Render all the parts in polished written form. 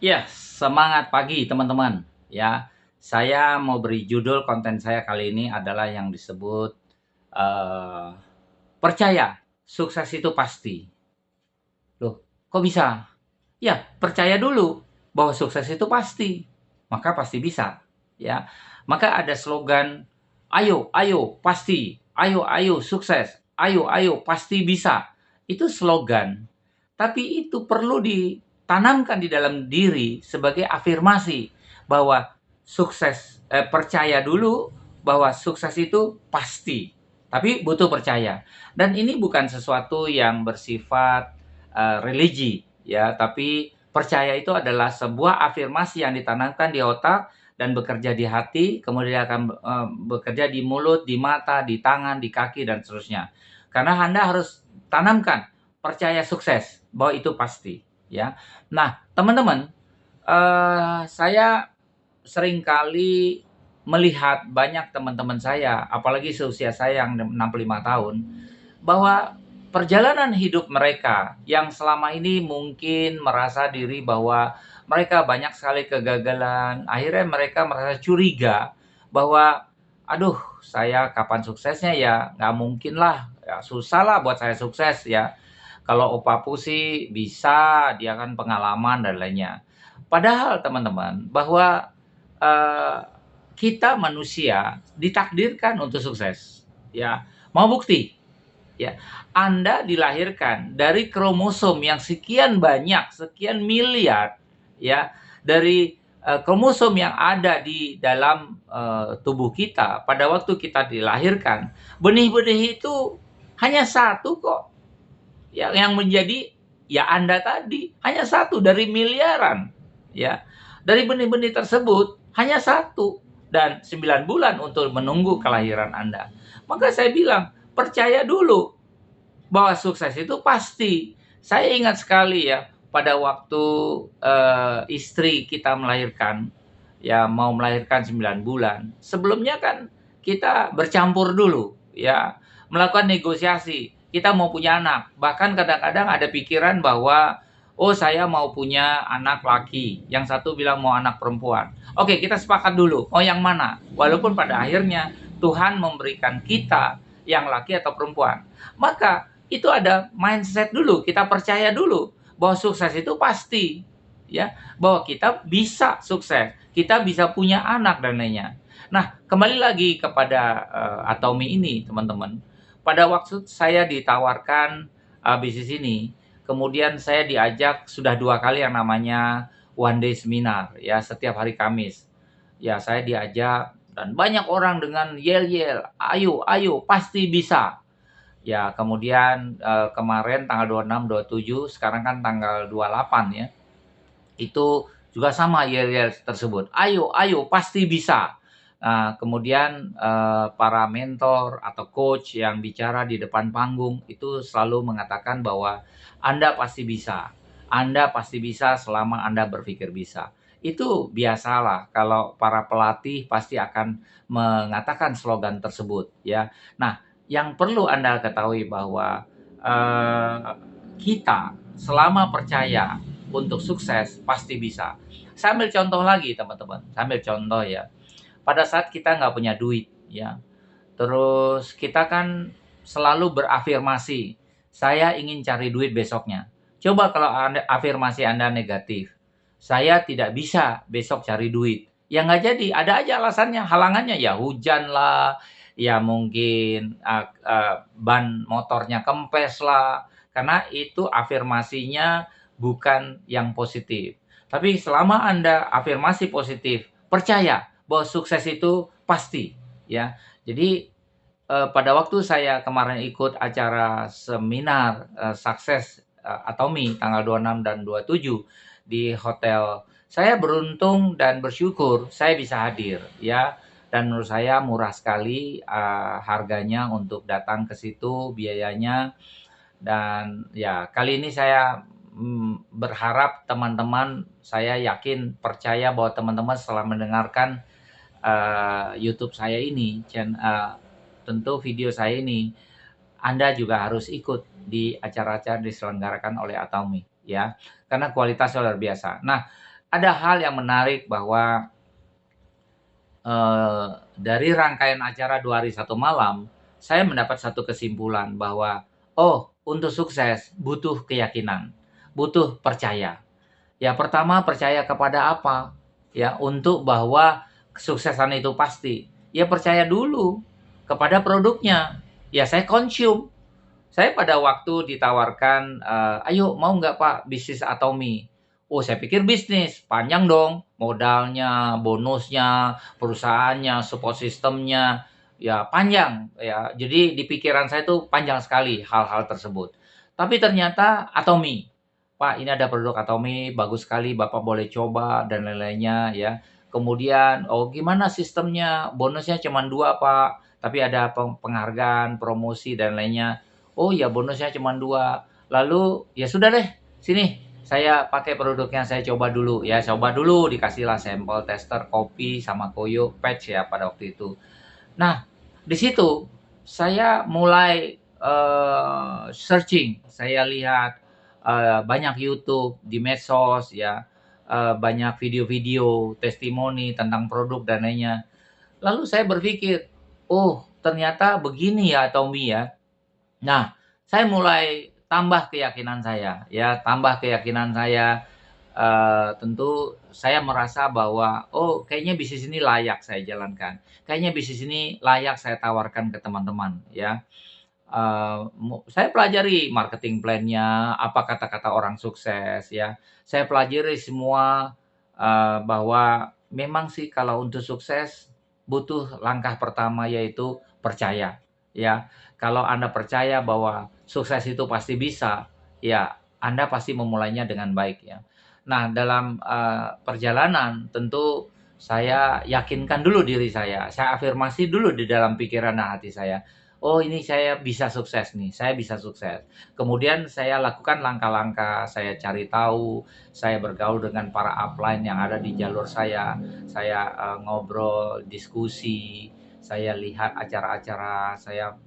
Ya, semangat pagi teman-teman. Ya, saya mau beri judul konten saya kali ini adalah yang disebut eh, percaya sukses itu pasti. Loh, kok bisa? Ya, percaya dulu bahwa sukses itu pasti, maka pasti bisa. Ya, maka ada slogan, ayo, ayo, pasti, ayo, ayo, sukses, ayo, pasti bisa. Itu slogan, tapi itu perlu ditanamkan di dalam diri sebagai afirmasi bahwa percaya dulu bahwa sukses itu pasti, tapi butuh percaya. Dan ini bukan sesuatu yang bersifat religi, ya, tapi percaya itu adalah sebuah afirmasi yang ditanamkan di otak dan bekerja di hati, kemudian akan bekerja di mulut, di mata, di tangan, di kaki, dan seterusnya. Karena Anda harus tanamkan percaya sukses bahwa itu pasti, ya. Nah, teman-teman, saya seringkali melihat banyak teman-teman saya, apalagi seusia saya yang 65 tahun, bahwa perjalanan hidup mereka yang selama ini mungkin merasa diri bahwa mereka banyak sekali kegagalan, akhirnya mereka merasa curiga bahwa, "Aduh, saya kapan suksesnya ya? Nggak mungkin lah, ya susah lah buat saya sukses ya. Kalau opaku sih bisa, dia kan pengalaman dan lainnya." Padahal teman-teman, bahwa, eee, kita manusia ditakdirkan untuk sukses, ya. Mau bukti? Ya, Anda dilahirkan dari kromosom yang sekian banyak, sekian miliar, ya, dari kromosom yang ada di dalam tubuh kita pada waktu kita dilahirkan. Benih-benih itu hanya satu kok, yang menjadi ya Anda tadi, hanya satu dari miliaran, ya. Dari benih-benih tersebut hanya satu dan 9 bulan untuk menunggu kelahiran Anda. Maka saya bilang, percaya dulu bahwa sukses itu pasti. Saya ingat sekali ya, pada waktu, istri kita melahirkan, ya mau melahirkan 9 bulan, sebelumnya kan kita bercampur dulu, ya, melakukan negosiasi, kita mau punya anak. Bahkan kadang-kadang ada pikiran bahwa, "Oh, saya mau punya anak laki," yang satu bilang mau anak perempuan. Oke, kita sepakat dulu, mau yang mana? Walaupun pada akhirnya Tuhan memberikan kita yang laki atau perempuan. Maka itu ada mindset dulu, kita percaya dulu bahwa sukses itu pasti, ya, bahwa kita bisa sukses, kita bisa punya anak dan lainnya. Nah, kembali lagi kepada Atomi ini, teman-teman. Pada waktu saya ditawarkan bisnis ini, kemudian saya diajak sudah 2 kali yang namanya one day seminar, ya, setiap hari Kamis. Ya, saya diajak dan banyak orang dengan yel-yel, "Ayo, ayo, pasti bisa." Ya, kemudian, kemarin tanggal 26, 27, sekarang kan tanggal 28 ya, itu juga sama yel-yel tersebut, "Ayo, ayo, pasti bisa." Nah, kemudian, para mentor atau coach yang bicara di depan panggung itu selalu mengatakan bahwa, "Anda pasti bisa. Anda pasti bisa selama Anda berpikir bisa." Itu biasalah kalau para pelatih pasti akan mengatakan slogan tersebut, ya. Nah, yang perlu Anda ketahui bahwa, eee, kita selama percaya untuk sukses pasti bisa. Saya ambil contoh lagi teman-teman, saya ambil contoh ya. Pada saat kita nggak punya duit ya, terus kita kan selalu berafirmasi, "Saya ingin cari duit besoknya." Coba kalau afirmasi Anda negatif, "Saya tidak bisa besok cari duit." Ya nggak jadi, ada aja alasannya, halangannya, ya hujan lah, ya mungkin, ban motornya kempes lah, karena itu afirmasinya bukan yang positif. Tapi selama Anda afirmasi positif, percaya bahwa sukses itu pasti, ya. Jadi, pada waktu saya kemarin ikut acara seminar, sukses, Atomi tanggal 26 dan 27 di hotel, saya beruntung dan bersyukur saya bisa hadir, ya. Dan menurut saya murah sekali, harganya untuk datang ke situ, biayanya. Dan ya kali ini saya, berharap teman-teman, saya yakin, percaya bahwa teman-teman setelah mendengarkan YouTube saya ini, tentu video saya ini, Anda juga harus ikut di acara-acara diselenggarakan oleh Atomi, ya, karena kualitasnya luar biasa. Nah, ada hal yang menarik bahwa dari rangkaian acara 2 hari 1 malam, saya mendapat satu kesimpulan bahwa, oh, untuk sukses butuh keyakinan, butuh percaya. Ya pertama percaya kepada apa? Ya untuk bahwa kesuksesan itu pasti. Ya percaya dulu kepada produknya. Ya saya consume. Saya pada waktu ditawarkan, "Ayo mau nggak Pak bisnis Atomi?" Oh saya pikir bisnis, panjang dong modalnya, bonusnya, perusahaannya, support sistemnya, ya panjang ya. Jadi di pikiran saya itu panjang sekali hal-hal tersebut. Tapi ternyata Atomi, "Pak ini ada produk Atomi, bagus sekali Bapak boleh coba," dan lain-lainnya ya. Kemudian, "Oh gimana sistemnya? Bonusnya cuma 2 Pak, tapi ada penghargaan, promosi dan lainnya." Oh ya bonusnya cuma 2. Lalu ya sudah deh, sini saya pakai produknya, saya coba dulu. Ya coba dulu, dikasihlah sampel tester kopi sama Koyo patch ya pada waktu itu. Nah, di situ saya mulai, searching, saya lihat, banyak YouTube, di medsos ya, banyak video-video testimoni tentang produk dan lainnya. Lalu saya berpikir, "Oh ternyata begini ya Tommy ya." Nah, saya mulai tambah keyakinan saya, ya, tambah keyakinan saya, tentu saya merasa bahwa, "Oh, kayaknya bisnis ini layak saya jalankan. Kayaknya bisnis ini layak saya tawarkan ke teman-teman," ya. Saya pelajari marketing plan-nya, apa kata-kata orang sukses, ya. Saya pelajari semua, bahwa memang sih kalau untuk sukses butuh langkah pertama yaitu percaya, ya. Kalau Anda percaya bahwa sukses itu pasti bisa, ya Anda pasti memulainya dengan baik, ya. Nah, dalam, perjalanan tentu saya yakinkan dulu diri saya afirmasi dulu di dalam pikiran dan hati saya, "Oh ini saya bisa sukses nih, saya bisa sukses." Kemudian saya lakukan langkah-langkah, saya cari tahu, saya bergaul dengan para upline yang ada di jalur saya, ngobrol, diskusi, saya lihat acara-acara, saya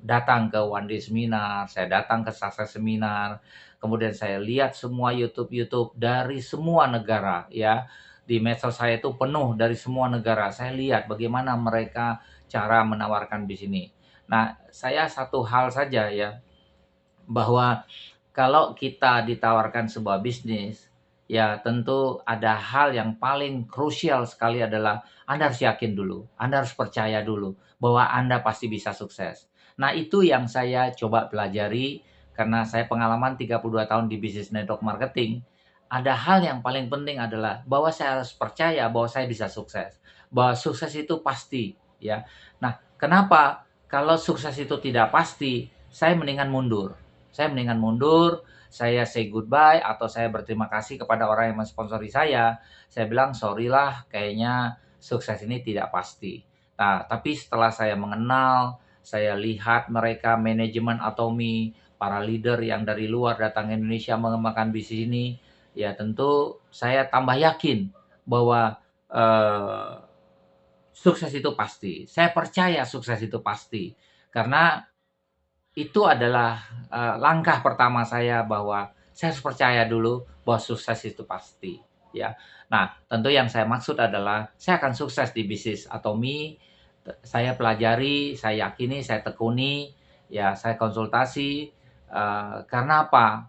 datang ke One Day Seminar, saya datang ke Success Seminar, kemudian saya lihat semua YouTube-YouTube dari semua negara ya. Di medsos saya itu penuh dari semua negara. Saya lihat bagaimana mereka cara menawarkan di sini. Nah, saya satu hal saja ya, bahwa kalau kita ditawarkan sebuah bisnis, ya tentu ada hal yang paling krusial sekali adalah Anda harus yakin dulu, Anda harus percaya dulu bahwa Anda pasti bisa sukses. Nah, itu yang saya coba pelajari karena saya pengalaman 32 tahun di bisnis network marketing. Ada hal yang paling penting adalah bahwa saya harus percaya bahwa saya bisa sukses, bahwa sukses itu pasti, ya. Nah, kenapa? Kalau sukses itu tidak pasti, saya mendingan mundur. Saya say goodbye atau saya berterima kasih kepada orang yang mensponsori saya. Saya bilang, "Sorry lah, kayaknya sukses ini tidak pasti." Nah, tapi setelah saya mengenal, saya lihat mereka manajemen Atomi, para leader yang dari luar datang ke Indonesia mengembangkan bisnis ini, ya tentu saya tambah yakin bahwa, eee, sukses itu pasti. Saya percaya sukses itu pasti. Karena itu adalah, langkah pertama saya bahwa saya harus percaya dulu bahwa sukses itu pasti, ya. Nah, tentu yang saya maksud adalah saya akan sukses di bisnis Atomi, saya pelajari, saya yakini, saya tekuni, ya saya konsultasi, karena apa?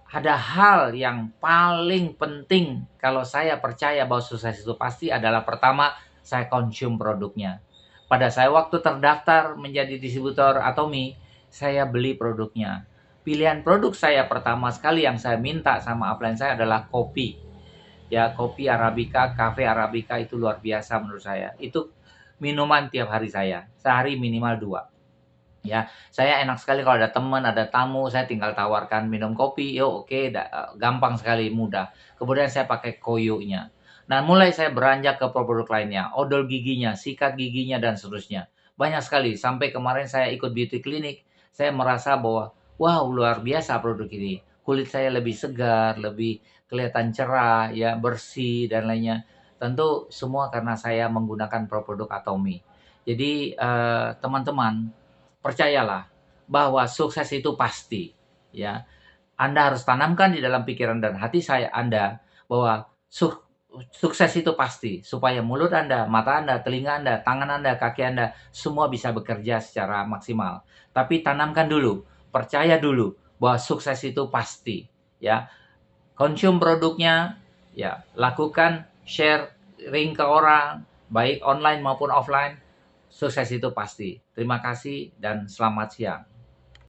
Ada hal yang paling penting kalau saya percaya bahwa sukses itu pasti adalah pertama, saya konsum produknya. Pada saya waktu terdaftar menjadi distributor Atomi, saya beli produknya. Pilihan produk saya pertama sekali yang saya minta sama upline saya adalah kopi. Ya, kopi Arabica, cafe Arabica itu luar biasa menurut saya. Itu minuman tiap hari saya, sehari minimal 2. Ya, saya enak sekali kalau ada teman, ada tamu, saya tinggal tawarkan minum kopi, "Yuk, oke," gampang sekali, mudah. Kemudian saya pakai Koyo-nya. Nah, mulai saya beranjak ke produk lainnya, odol giginya, sikat giginya, dan seterusnya. Banyak sekali, sampai kemarin saya ikut beauty clinic, saya merasa bahwa, wow, luar biasa produk ini. Kulit saya lebih segar, lebih kelihatan cerah, ya, bersih, dan lainnya. Tentu semua karena saya menggunakan produk Atomi. Jadi, teman-teman, percayalah bahwa sukses itu pasti, ya. Anda harus tanamkan di dalam pikiran dan hati Anda bahwa sukses itu pasti, supaya mulut Anda, mata Anda, telinga Anda, tangan Anda, kaki Anda, semua bisa bekerja secara maksimal. Tapi tanamkan dulu, percaya dulu bahwa sukses itu pasti, ya. Konsum produknya, ya, lakukan sharing ke orang, baik online maupun offline, sukses itu pasti. Terima kasih dan selamat siang.